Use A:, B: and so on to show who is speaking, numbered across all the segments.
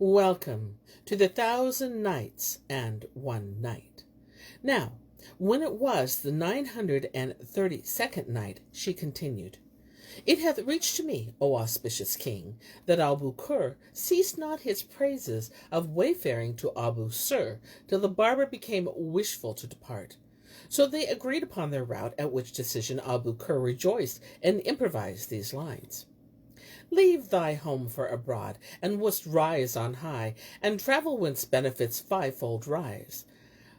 A: Welcome to the 1000 Nights and 1 Night. Now, when it was the 932nd night, she continued, It hath reached to me, O auspicious king, that Abu-Kur ceased not his praises of wayfaring to Abu-Sur, till the barber became wishful to depart. So they agreed upon their route, at which decision Abu-Kur rejoiced and improvised these lines. Leave thy home for abroad, and wouldst rise on high, and travel whence benefits fivefold rise.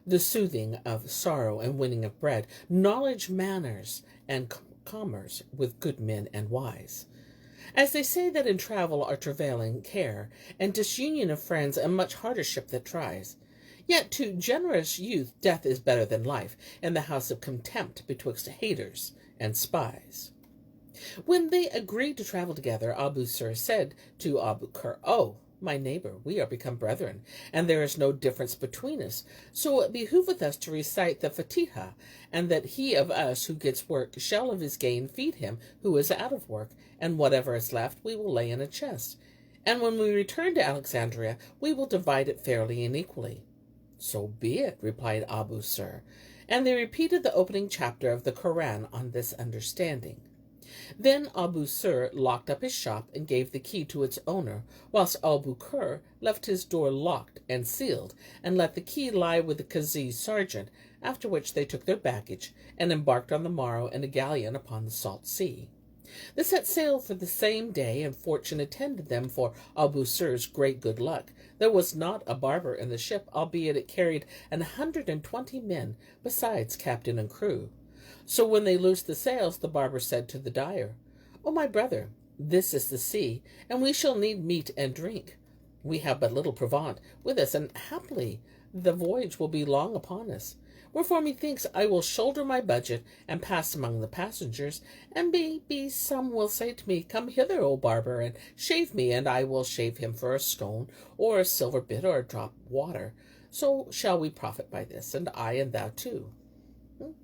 A: The soothing of sorrow and winning of bread, knowledge, manners, and commerce with good men and wise. As they say that in travel are travailing care, and disunion of friends, and much hardship that tries. Yet to generous youth death is better than life, in the house of contempt betwixt haters and spies. When they agreed to travel together, Abu-Sur said to Abu-Kur, O, my neighbor, we are become brethren, and there is no difference between us. So it behoveth us to recite the Fatiha, and that he of us who gets work shall of his gain feed him who is out of work, and whatever is left we will lay in a chest. And when we return to Alexandria, we will divide it fairly and equally. So be it, replied Abu-Sur, and they repeated the opening chapter of the Koran on this understanding. Then Abu-Sur locked up his shop and gave the key to its owner, whilst Abu-Kur left his door locked and sealed, and let the key lie with the Qazi's sergeant, after which they took their baggage, and embarked on the morrow in a galleon upon the salt sea. They set sail for the same day, and fortune attended them for Abu-Sur's great good luck. There was not a barber in the ship, albeit it carried 120 men, besides captain and crew. So when they loosed the sails, the barber said to the dyer, O my brother, this is the sea, and we shall need meat and drink. We have but little provaunt with us, and happily the voyage will be long upon us. Wherefore methinks I will shoulder my budget, and pass among the passengers, and maybe some will say to me, Come hither, O barber, and shave me, and I will shave him for a stone, or a silver bit, or a drop of water. So shall we profit by this, and I and thou too.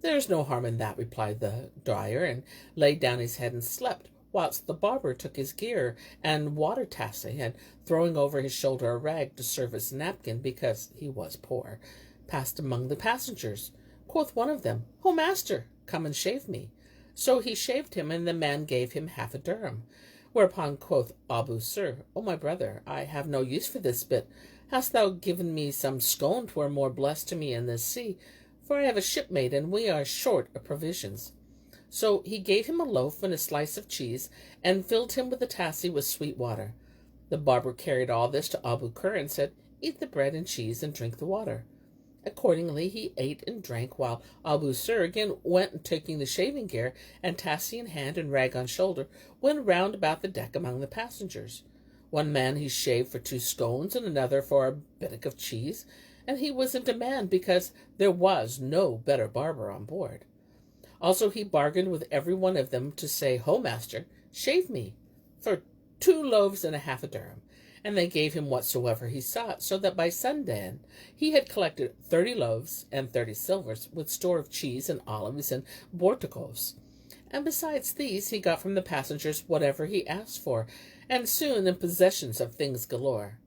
A: There is no harm in that, replied the dyer, and laid down his head and slept, whilst the barber took his gear and water tassy, and throwing over his shoulder a rag to serve as napkin, because he was poor, passed among the passengers. Quoth one of them, O master, come and shave me. So he shaved him, and the man gave him half a dirham. Whereupon quoth Abu-Sur, O my brother, I have no use for this bit. Hast thou given me some scone 'twere more blessed to me in this sea? For I have a shipmate, and we are short of provisions. So he gave him a loaf and a slice of cheese, and filled him with a tassy with sweet water. The barber carried all this to Abu-Kur, and said, Eat the bread and cheese, and drink the water. Accordingly he ate and drank, while Abu-Sur again went, and taking the shaving gear, and tassy in hand, and rag on shoulder, went round about the deck among the passengers. One man he shaved for 2 scones, and another for a bittock of cheese, and he was in demand because there was no better barber on board. Also he bargained with every one of them to say, Ho, master, shave me, for 2 loaves and a half a dirham. And they gave him whatsoever he sought, so that by sundown he had collected 30 loaves and 30 silvers, with store of cheese and olives and borticos. And besides these he got from the passengers whatever he asked for, and soon in possessions of things galore.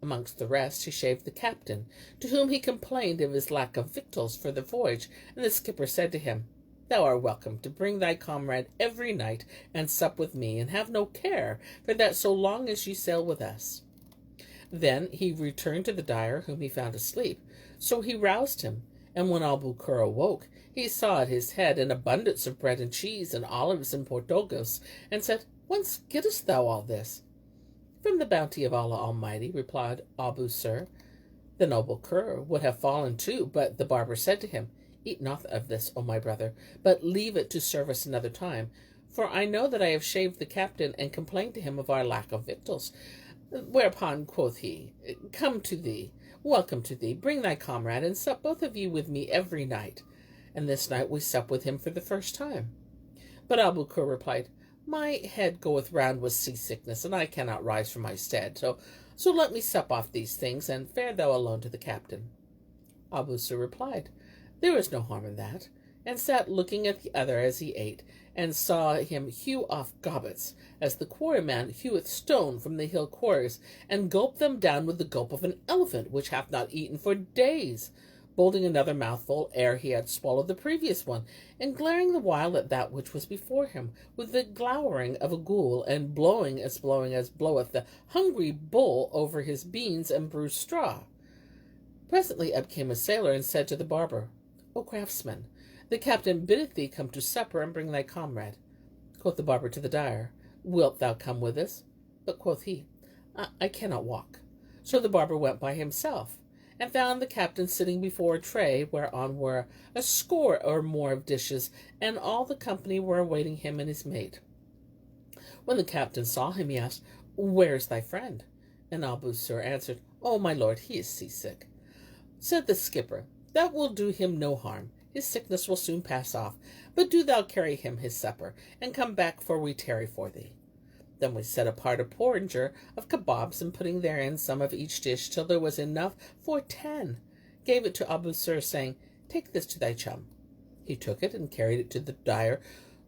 A: Amongst the rest he shaved the captain, to whom he complained of his lack of victuals for the voyage, and the skipper said to him, Thou art welcome to bring thy comrade every night, and sup with me, and have no care, for that so long as ye sail with us. Then he returned to the dyer, whom he found asleep. So he roused him, and when Abu-Kur awoke, he saw at his head an abundance of bread and cheese, and olives and portogos, and said, Whence gettest thou all this? From the bounty of Allah Almighty, replied Abu-Sur. The noble Kur would have fallen too, but the barber said to him, Eat not of this, O my brother, but leave it to service another time, for I know that I have shaved the captain, and complained to him of our lack of victuals. Whereupon quoth he, Come to thee, welcome to thee, bring thy comrade, and sup both of you with me every night. And this night we sup with him for the first time. But Abu-Kur replied, My head goeth round with seasickness, and I cannot rise from my stead, so let me sup off these things, and fare thou alone to the captain. Abu-Sur replied, There is no harm in that. and sat looking at the other as he ate, and saw him hew off gobbets, as the quarryman heweth stone from the hill quarries, and gulp them down with the gulp of an elephant, which hath not eaten for days, bolting another mouthful ere he had swallowed the previous one, and glaring the while at that which was before him, with the glowering of a ghoul, and blowing as bloweth the hungry bull over his beans and bruised straw. Presently up came a sailor, and said to the barber, O craftsman, the captain biddeth thee come to supper, and bring thy comrade. Quoth the barber to the dyer, Wilt thou come with us? But quoth he, I cannot walk. So the barber went by himself, and found the captain sitting before a tray, whereon were a score or more of dishes, and all the company were awaiting him and his mate. When the captain saw him, he asked, Where is thy friend? And Albusir answered, O my lord, he is seasick. Said the skipper, That will do him no harm. His sickness will soon pass off, but do thou carry him his supper, and come back, for we tarry for thee. Then we set apart a porringer of kebabs, and putting therein some of each dish, till there was enough for 10, gave it to Albusir, saying, Take this to thy chum. He took it, and carried it to the dyer,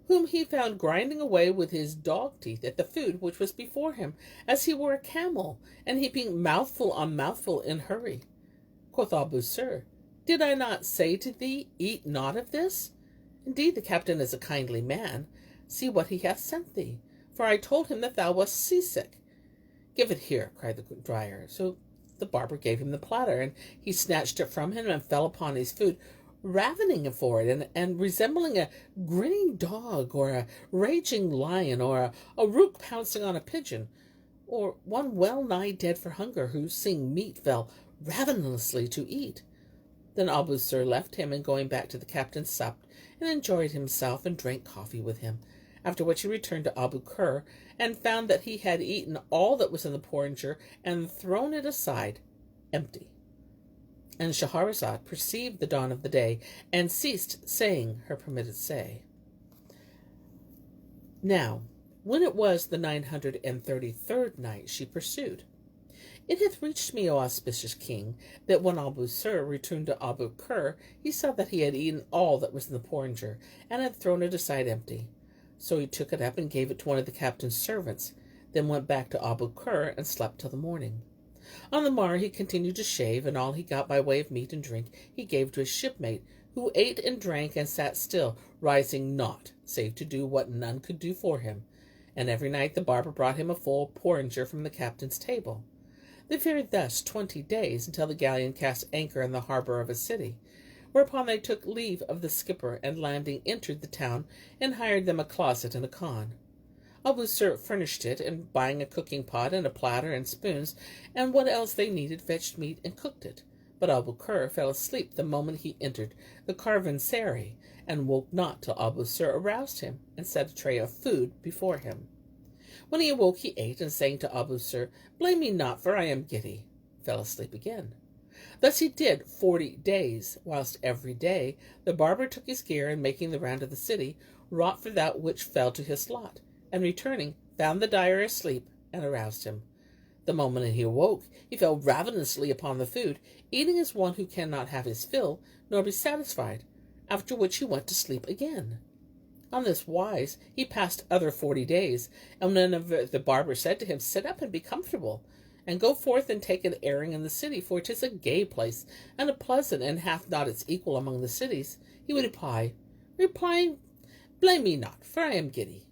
A: whom he found grinding away with his dog teeth at the food which was before him, as he were a camel, and heaping mouthful on mouthful in hurry. Quoth Albusir, Did I not say to thee, Eat not of this? Indeed, the captain is a kindly man. See what he hath sent thee, for I told him that thou wast seasick. Give it here, cried the dyer. So the barber gave him the platter, and he snatched it from him, and fell upon his food, ravening for it, and resembling a grinning dog, or a raging lion, or a rook pouncing on a pigeon, or one well nigh dead for hunger, who, seeing meat, fell ravenously to eat. Then Albusir left him, and going back to the captain, supped, and enjoyed himself, and drank coffee with him. After which he returned to Albukir, and found that he had eaten all that was in the porringer, and thrown it aside, empty. And Shahrazad perceived the dawn of the day, and ceased saying her permitted say. Now, when it was the 933rd night, she pursued, It hath reached me, O auspicious king, that when Albusir returned to Albukir, he saw that he had eaten all that was in the porringer, and had thrown it aside empty. So he took it up, and gave it to one of the captain's servants, then went back to Albukir, and slept till the morning. On the morrow he continued to shave, and all he got by way of meat and drink he gave to his shipmate, who ate and drank, and sat still, rising not, save to do what none could do for him. And every night the barber brought him a full porringer from the captain's table. They fared thus 20 days, until the galleon cast anchor in the harbour of a city, whereupon they took leave of the skipper, and landing entered the town, and hired them a closet and a khan. Albusir furnished it, and buying a cooking pot and a platter and spoons, and what else they needed, fetched meat and cooked it. But Albukir fell asleep the moment he entered the caravanserai, and woke not till Albusir aroused him, and set a tray of food before him. When he awoke, he ate, and saying to Albusir, Blame me not, for I am giddy, fell asleep again. Thus he did 40 days, whilst every day the barber took his gear, and making the round of the city, wrought for that which fell to his lot, and returning, found the dyer asleep, and aroused him. The moment he awoke, he fell ravenously upon the food, eating as one who cannot have his fill, nor be satisfied, after which he went to sleep again. On this wise he passed other 40 days, and when the barber said to him, Sit up and be comfortable, and go forth and take an airing in the city, for it is a gay place, and a pleasant, and hath not its equal among the cities, he would replying, Blame me not, for I am giddy.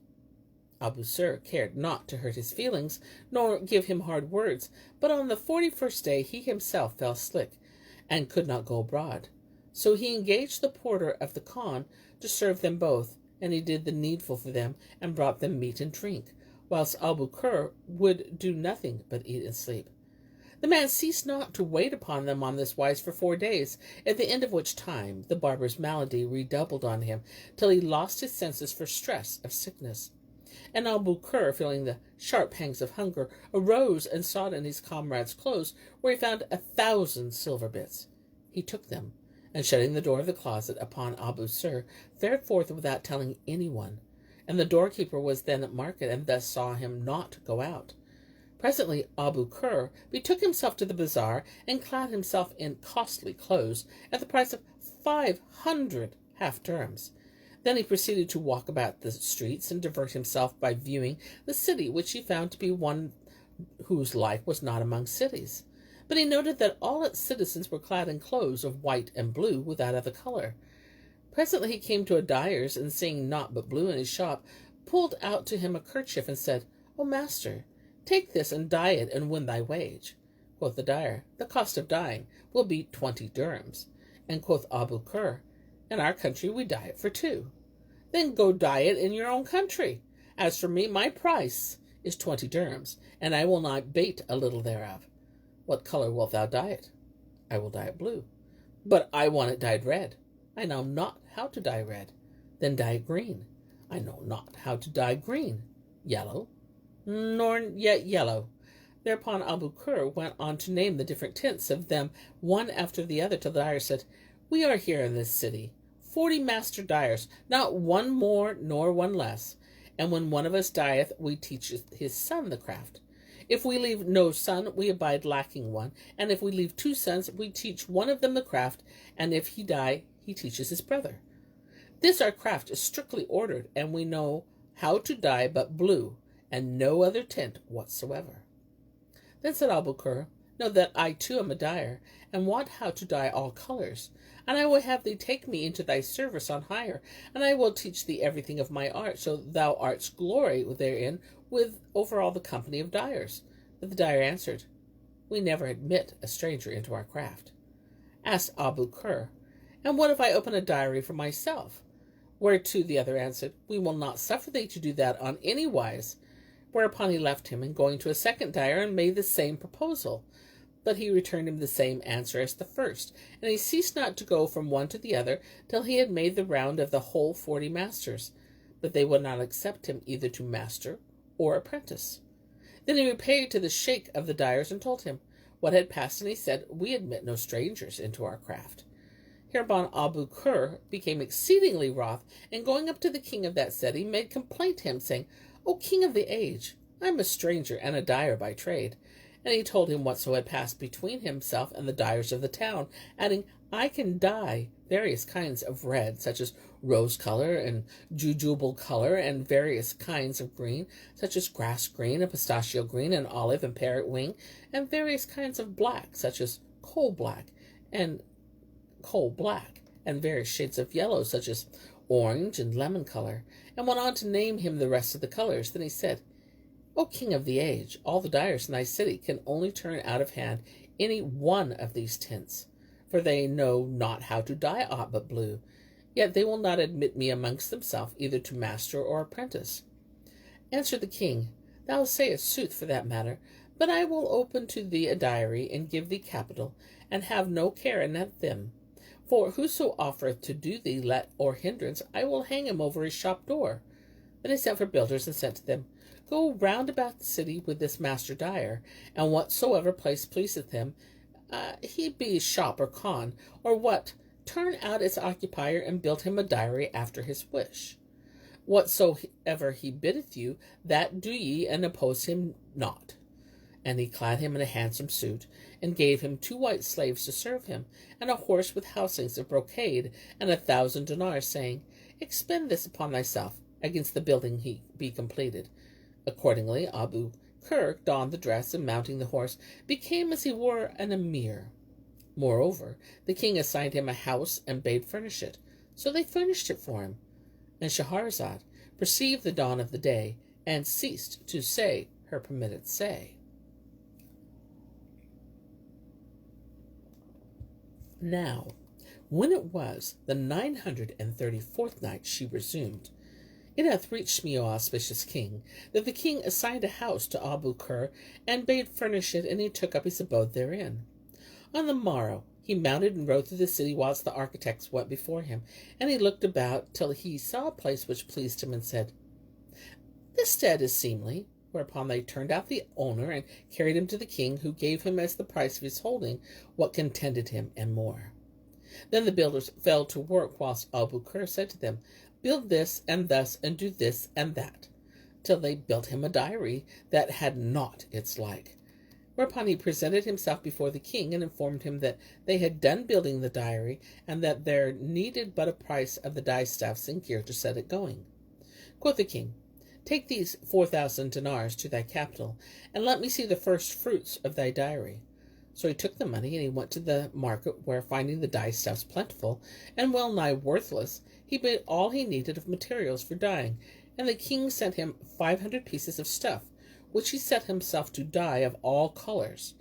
A: Albusir cared not to hurt his feelings, nor give him hard words, but on the 41st day he himself fell sick, and could not go abroad. So he engaged the porter of the khan to serve them both, and he did the needful for them, and brought them meat and drink, whilst Albukir would do nothing but eat and sleep. The man ceased not to wait upon them on this wise for 4 days, at the end of which time the barber's malady redoubled on him, till he lost his senses for stress of sickness. And Albukir, feeling the sharp pangs of hunger, arose and sought in his comrade's clothes, where he found 1,000 silver bits. He took them, and shutting the door of the closet upon Albusir, fared forth without telling anyone. And the doorkeeper was then at market, and thus saw him not go out. Presently Albukir betook himself to the bazaar, and clad himself in costly clothes, at the price of 500 half dirhams. Then he proceeded to walk about the streets and divert himself by viewing the city, which he found to be one whose like was not among cities. But he noted that all its citizens were clad in clothes of white and blue without other color. Presently he came to a dyer's, and seeing naught but blue in his shop, pulled out to him a kerchief and said, "O master, take this and dye it and win thy wage." Quoth the dyer, "The cost of dyeing will be 20 dirhams. And quoth Abu Kur, "In our country we dye it for 2. Then go dye it in your own country. As for me, my price is 20 dirhams, and I will not bate a little thereof. What color wilt thou dye it?" "I will dye it blue." "But I want it dyed red." "I know not how to dye red." "Then dye it green." "I know not how to dye green." "Yellow." "Nor yet yellow." Thereupon Abu Kur went on to name the different tints of them one after the other, till the dyer said, "We are here in this city 40 master dyers, not one more nor one less. And when one of us dieth, we teach his son the craft. If we leave no son, we abide lacking one. And if we leave 2 sons, we teach one of them the craft. And if he die, he teaches his brother. This our craft is strictly ordered, and we know how to dye but blue, and no other tint whatsoever." Then said Abu Kur, "Know that I too am a dyer, and want how to dye all colors. And I will have thee take me into thy service on hire, and I will teach thee everything of my art, so thou art's glory therein with over all the company of dyers." But the dyer answered, "We never admit a stranger into our craft." Asked Abu Kur, "And what if I open a dyery for myself?" Whereto the other answered, "We will not suffer thee to do that on any wise." Whereupon he left him, and going to a second dyer, and made the same proposal. But he returned him the same answer as the first, and he ceased not to go from one to the other till he had made the round of the whole 40 masters. But they would not accept him either to master or apprentice. Then he repaired to the sheikh of the dyers and told him what had passed, and he said, "We admit no strangers into our craft." Hereupon Abu Kur became exceedingly wroth, and going up to the king of that city, made complaint to him, saying, "O king of the age, I am a stranger and a dyer by trade." And he told him whatso had passed between himself and the dyers of the town, adding, "I can dye various kinds of red, such as rose color and jujube color, and various kinds of green, such as grass green and pistachio green and olive and parrot wing, and various kinds of black, such as coal black, and various shades of yellow, such as orange and lemon color," and went on to name him the rest of the colors. Then he said, "O king of the age, all the dyers in thy city can only turn out of hand any one of these tints, for they know not how to dye aught but blue. Yet they will not admit me amongst themselves, either to master or apprentice." Answered the king, "Thou sayest sooth for that matter, but I will open to thee a dyery, and give thee capital, and have no care anent them. For whoso offereth to do thee let or hindrance, I will hang him over his shop door." Then he sent for builders, and said to them, "Go round about the city with this master dyer, and whatsoever place pleaseth him, he be shop or khan, or what, turn out its occupier, and build him a dyery after his wish. Whatsoever he biddeth you, that do ye, and oppose him not." And he clad him in a handsome suit, and gave him 2 white slaves to serve him, and a horse with housings of brocade, and 1,000 dinars, saying, "Expend this upon thyself, against the building he be completed." Accordingly Abu Kur donned the dress, and mounting the horse, became as he were an emir. Moreover, the king assigned him a house, and bade furnish it. So they furnished it for him. And Shahrazad perceived the dawn of the day, and ceased to say her permitted say. Now, when it was the 934th night, she resumed, "It hath reached me, O auspicious king, that the king assigned a house to Abu Kur, and bade furnish it, and he took up his abode therein. On the morrow he mounted and rode through the city, whilst the architects went before him, and he looked about till he saw a place which pleased him, and said, 'This stead is seemly.' Whereupon they turned out the owner, and carried him to the king, who gave him as the price of his holding what contented him, and more. Then the builders fell to work, whilst Abu Kur said to them, 'Build this, and thus, and do this, and that,' till they built him a dyery that had not its like. whereupon he presented himself before the king and informed him that they had done building the dyery and that there needed but a price of the dye stuffs and gear to set it going. Quoth the king, "Take these 4,000 dinars to thy capital, and let me see the first fruits of thy dyery." So he took the money, and he went to the market, where, finding the dye stuffs plentiful and well nigh worthless, he bought all he needed of materials for dyeing, and the king sent him 500 pieces of stuff, which he set himself to dye of all colors.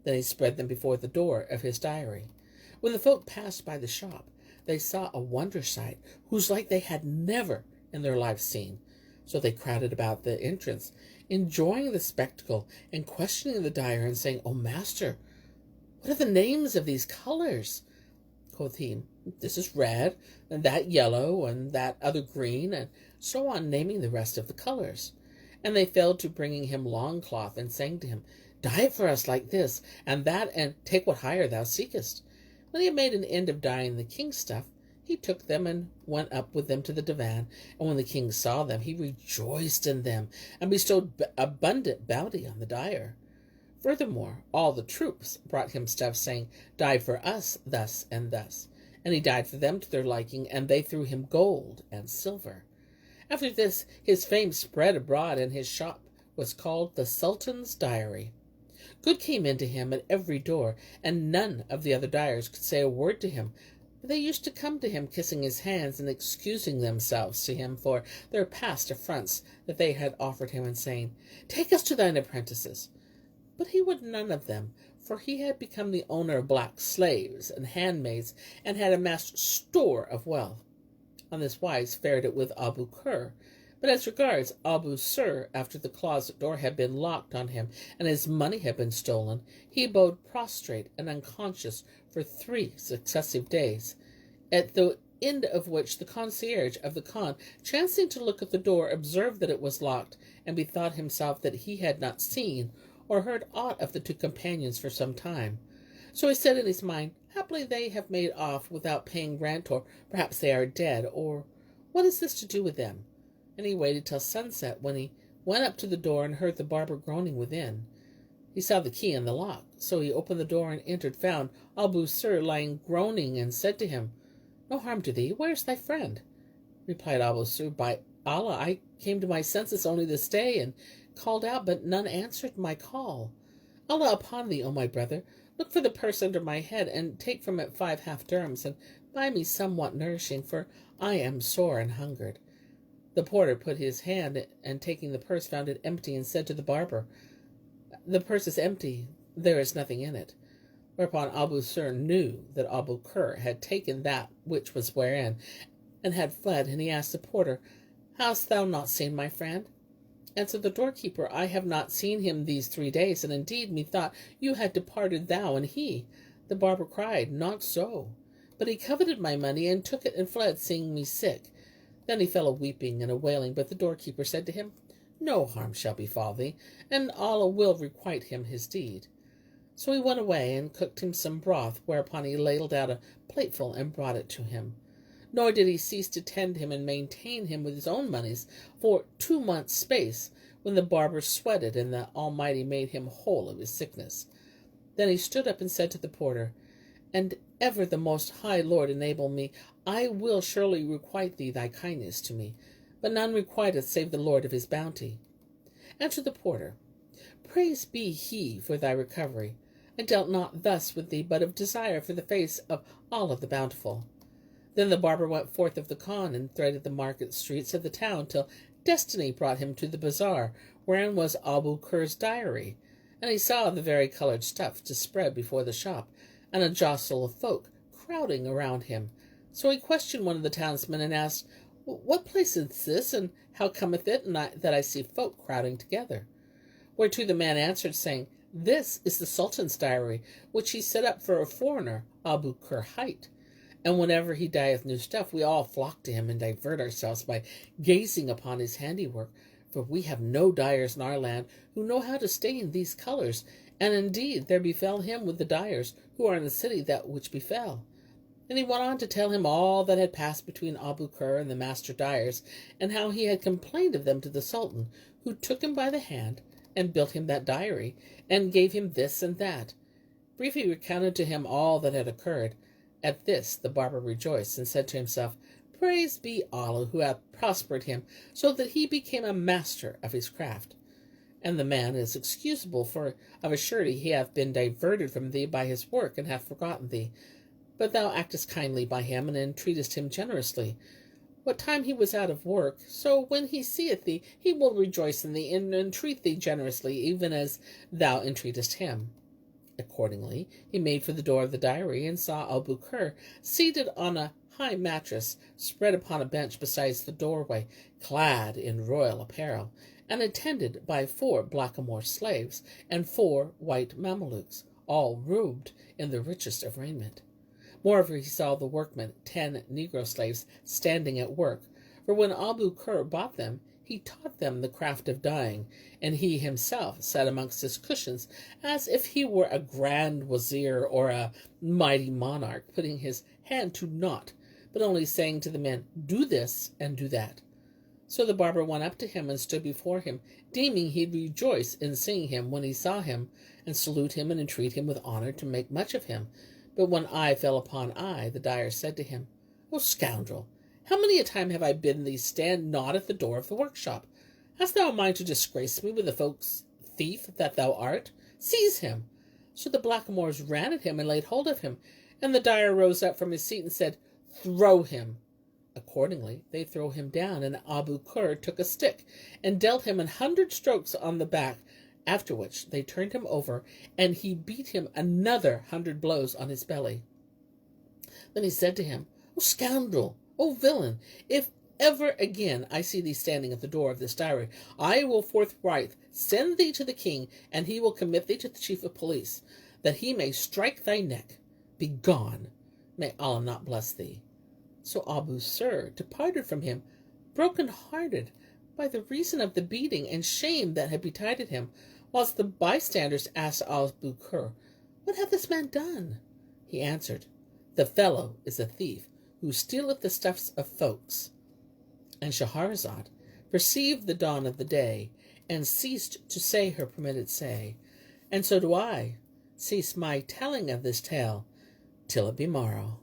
A: Then he spread them before the door of his dyery. When the folk passed by the shop, they saw a wonder sight, whose like they had never in their lives seen. So they crowded about the entrance, enjoying the spectacle, and questioning the dyer, and saying, "O master, what are the names of these colors?" Quoth he, "This is red, and that yellow, and that other green," and so on, naming the rest of the colors. And they fell to bringing him long cloth, and saying to him, "Dye it for us like this and that, and take what hire thou seekest." When he had made an end of dyeing the king's stuff, he took them and went up with them to the divan. And when the king saw them, he rejoiced in them, and bestowed abundant bounty on the dyer. Furthermore, all the troops brought him stuff, saying, "Dye for us thus and thus." And he dyed for them to their liking, and they threw him gold and silver. After this, his fame spread abroad, and his shop was called the Sultan's Dyery. Good came into him at every door, and none of the other dyers could say a word to him. But they used to come to him, kissing his hands and excusing themselves to him for their past affronts that they had offered him, and saying, "Take us to thine apprentices." But he would none of them, for he had become the owner of black slaves and handmaids, and had amassed store of wealth. On this wise fared it with Abu Kur. But as regards Abu Sir, after the closet door had been locked on him, and his money had been stolen, he abode prostrate and unconscious for 3 successive days, at the end of which the concierge of the Khan, chancing to look at the door, observed that it was locked, and bethought himself that he had not seen or heard aught of the 2 companions for some time. So he said in his mind, "Haply they have made off without paying rent, or perhaps they are dead, or what is this to do with them?" And he waited till sunset, when he went up to the door and heard the barber groaning within. He saw the key in the lock, so he opened the door and entered, found Abu Sir lying groaning, and said to him, "No harm to thee, where is thy friend?" Replied Abu Sir, "By Allah, I came to my senses only this day, and called out, but none answered my call. Allah upon thee, O my brother, look for the purse under my head, and take from it 5 half dirhams, and buy me somewhat nourishing, for I am sore and hungered." The porter put his hand, and taking the purse, found it empty, and said to the barber, "The purse is empty, there is nothing in it." Whereupon Abu Sir knew that Abu Kur had taken that which was wherein, and had fled, and he asked the porter, "Hast thou not seen my friend?" Answered the doorkeeper, "I have not seen him these 3 days, and indeed methought you had departed, thou and he." The barber cried, "Not so, but he coveted my money, and took it and fled, seeing me sick." Then he fell a weeping and a wailing, but the doorkeeper said to him, "No harm shall befall thee, and Allah will requite him his deed." So he went away and cooked him some broth, whereupon he ladled out a plateful and brought it to him. Nor did he cease to tend him and maintain him with his own monies for 2 months' space, when the barber sweated, and the Almighty made him whole of his sickness. Then he stood up and said to the porter, "And ever the Most High Lord enable me, I will surely requite thee thy kindness to me, but none requiteth save the Lord of his bounty." Answered the porter, "Praised be he for thy recovery. I dealt not thus with thee, but of desire for the face of Allah the Bountiful." Then the barber went forth of the Khan, and threaded the market streets of the town, till destiny brought him to the bazaar, wherein was Abu Kur's dyery, and he saw the vari-coloured stuff to spread before the shop, and a jostle of folk crowding around him. So he questioned one of the townsmen, and asked, "What place is this, and how cometh it that I see folk crowding together?" Whereto the man answered, saying, "This is the Sultan's dyery, which he set up for a foreigner, Abu Kur hight. And whenever he dyeth new stuff, we all flock to him, and divert ourselves by gazing upon his handiwork, for we have no dyers in our land who know how to stain these colours, and indeed there befell him with the dyers who are in the city that which befell." And he went on to tell him all that had passed between Abu Kur and the master dyers, and how he had complained of them to the Sultan, who took him by the hand and built him that diary, and gave him this and that. Briefly recounted to him all that had occurred. At this the barber rejoiced, and said to himself, Praised be Allah, who hath prospered him, so that he became a master of his craft. And the man is excusable, for of a surety he hath been diverted from thee by his work, and hath forgotten thee. But thou actest kindly by him, and entreatest him generously. What time he was out of work, so when he seeth thee, he will rejoice in thee, and entreat thee generously, even as thou entreatest him. Accordingly, he made for the door of the diary, and saw Al-Bukr seated on a high mattress, spread upon a bench beside the doorway, clad in royal apparel, and attended by 4 blackamoor slaves, and 4 white Mamelukes, all robed in the richest of raiment. Moreover, he saw the workmen, 10 negro slaves, standing at work, for when Al-Bukr bought them, he taught them the craft of dyeing, and he himself sat amongst his cushions, as if he were a grand wazir or a mighty monarch, putting his hand to naught, but only saying to the men, Do this and do that. So the barber went up to him and stood before him, deeming he'd rejoice in seeing him when he saw him, and salute him and entreat him with honor to make much of him. But when eye fell upon eye, the dyer said to him, O scoundrel, how many a time have I bidden thee stand not at the door of the workshop? Hast thou a mind to disgrace me with the folk's thief that thou art? Seize him. So the blackamoors ran at him and laid hold of him, and the dyer rose up from his seat and said, Throw him. Accordingly, they threw him down, and Al-Bukr took a stick and dealt him 100 strokes on the back, after which they turned him over, and he beat him another 100 blows on his belly. Then he said to him, O scoundrel, O villain, if ever again I see thee standing at the door of this diary, I will forthright send thee to the king, and he will commit thee to the chief of police, that he may strike thy neck. Begone. May Allah not bless thee. So Al-Bukr departed from him, broken-hearted, by the reason of the beating and shame that had betided him, whilst the bystanders asked Al-Bukr, What hath this man done? He answered, The fellow is a thief, who stealeth the stuffs of folks. And Shahrazad perceived the dawn of the day, and ceased to say her permitted say. And so do I cease my telling of this tale, till it be morrow.